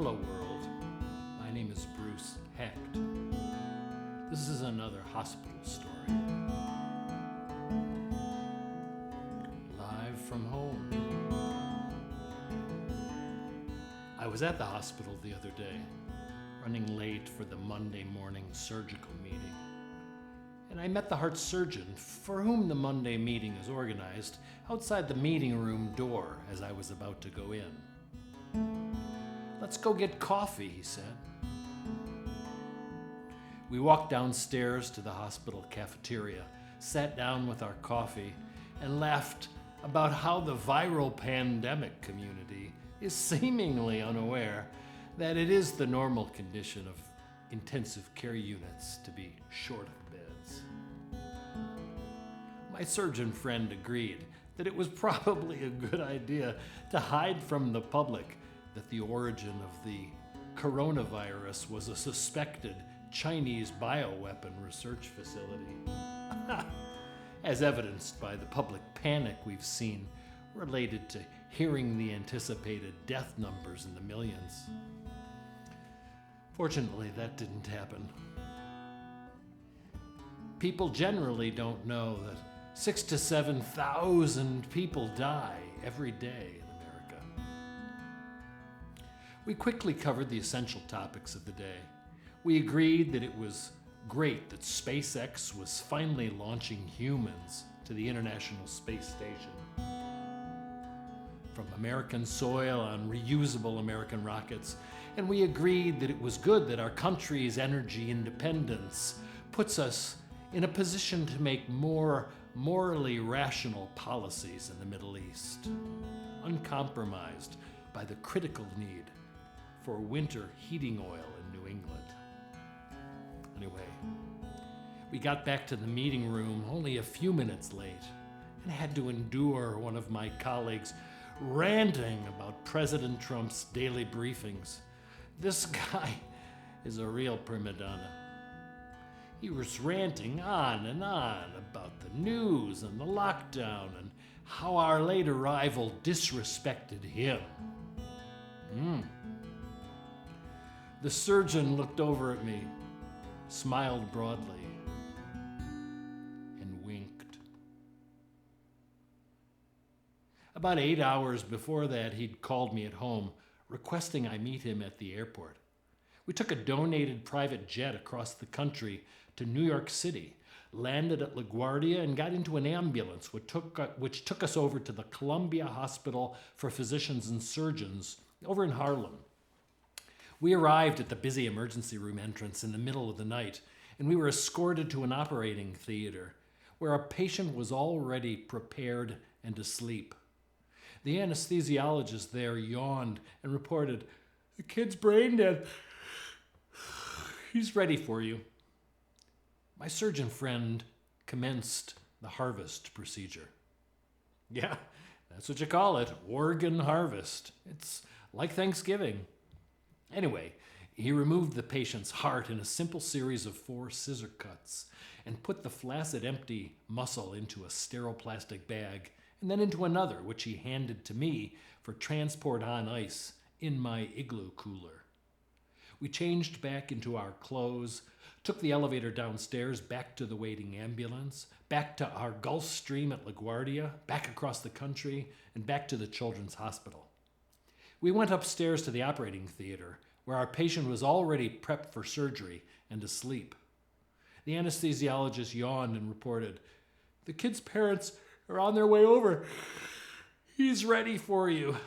Hello world, my name is Bruce Hecht. This is another hospital story. Live from home. I was at the hospital the other day, running late for the Monday morning surgical meeting. And I met the heart surgeon for whom the Monday meeting is organized outside the meeting room door as I was about to go in. "Let's go get coffee," he said. We walked downstairs to the hospital cafeteria, sat down with our coffee, and laughed about how the viral pandemic community is seemingly unaware that it is the normal condition of intensive care units to be short of beds. My surgeon friend agreed that it was probably a good idea to hide from the public that the origin of the coronavirus was a suspected Chinese bioweapon research facility, as evidenced by the public panic we've seen related to hearing the anticipated death numbers in the millions. Fortunately, that didn't happen. People generally don't know that 6,000 to 7,000 people die every day in America. We quickly covered the essential topics of the day. We agreed that it was great that SpaceX was finally launching humans to the International Space Station from American soil on reusable American rockets, and we agreed that it was good that our country's energy independence puts us in a position to make more morally rational policies in the Middle East, uncompromised by the critical need for winter heating oil in New England. Anyway, we got back to the meeting room only a few minutes late and had to endure one of my colleagues ranting about President Trump's daily briefings. This guy is a real prima donna. He was ranting on and on about the news and the lockdown and how our late arrival disrespected him. The surgeon looked over at me, smiled broadly, and winked. About 8 hours before that, he'd called me at home, requesting I meet him at the airport. We took a donated private jet across the country to New York City, landed at LaGuardia, and got into an ambulance which took us over to the Columbia Hospital for Physicians and Surgeons over in Harlem. We arrived at the busy emergency room entrance in the middle of the night, and we were escorted to an operating theater where a patient was already prepared and asleep. The anesthesiologist there yawned and reported, "The kid's brain dead. He's ready for you." My surgeon friend commenced the harvest procedure. Yeah, that's what you call it, organ harvest. It's like Thanksgiving. Anyway, he removed the patient's heart in a simple series of 4 scissor cuts and put the flaccid empty muscle into a sterile plastic bag and then into another, which he handed to me for transport on ice in my igloo cooler. We changed back into our clothes, took the elevator downstairs, back to the waiting ambulance, back to our Gulf Stream at LaGuardia, back across the country, and back to the Children's Hospital. We went upstairs to the operating theater, where our patient was already prepped for surgery and asleep. The anesthesiologist yawned and reported, "The kid's parents are on their way over. He's ready for you."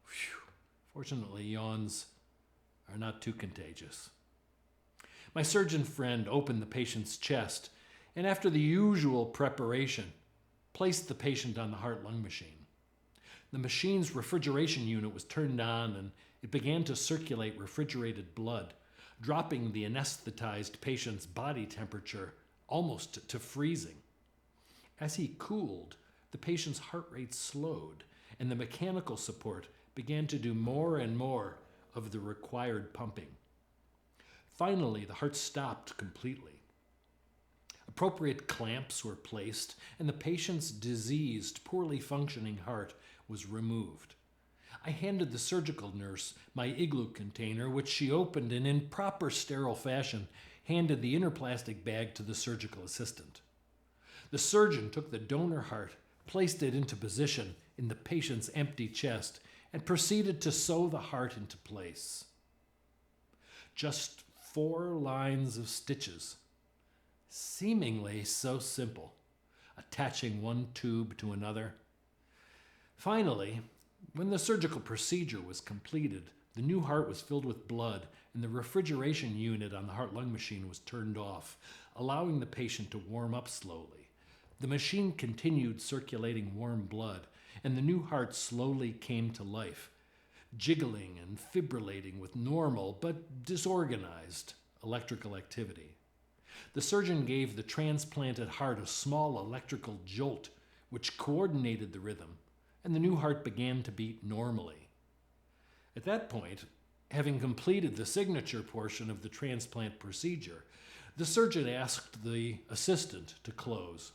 Whew. Fortunately, yawns are not too contagious. My surgeon friend opened the patient's chest and, after the usual preparation, placed the patient on the heart-lung machine. The machine's refrigeration unit was turned on and it began to circulate refrigerated blood, dropping the anesthetized patient's body temperature almost to freezing. As he cooled, the patient's heart rate slowed and the mechanical support began to do more and more of the required pumping. Finally, the heart stopped completely. Appropriate clamps were placed, and the patient's diseased, poorly functioning heart was removed. I handed the surgical nurse my igloo container, which she opened and in proper sterile fashion handed the inner plastic bag to the surgical assistant. The surgeon took the donor heart, placed it into position in the patient's empty chest, and proceeded to sew the heart into place. Just 4 lines of stitches, seemingly so simple, attaching one tube to another. Finally, when the surgical procedure was completed, the new heart was filled with blood and the refrigeration unit on the heart-lung machine was turned off, allowing the patient to warm up slowly. The machine continued circulating warm blood, and the new heart slowly came to life, jiggling and fibrillating with normal but disorganized electrical activity. The surgeon gave the transplanted heart a small electrical jolt, which coordinated the rhythm, and the new heart began to beat normally. At that point, having completed the signature portion of the transplant procedure, the surgeon asked the assistant to close.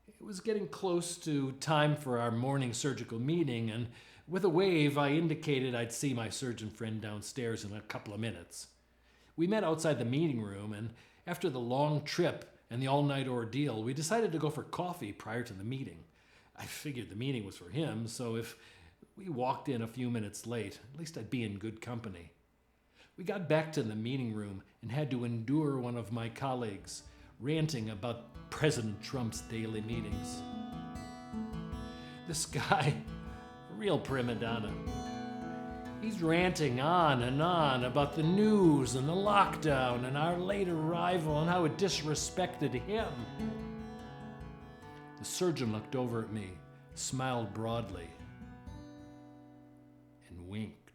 It was getting close to time for our morning surgical meeting, and with a wave, I indicated I'd see my surgeon friend downstairs in a couple of minutes. We met outside the meeting room, and after the long trip and the all-night ordeal, we decided to go for coffee prior to the meeting. I figured the meeting was for him, so if we walked in a few minutes late, at least I'd be in good company. We got back to the meeting room and had to endure one of my colleagues ranting about President Trump's daily meetings. This guy, a real prima donna. He's ranting on and on about the news and the lockdown and our late arrival and how it disrespected him. The surgeon looked over at me, smiled broadly, and winked.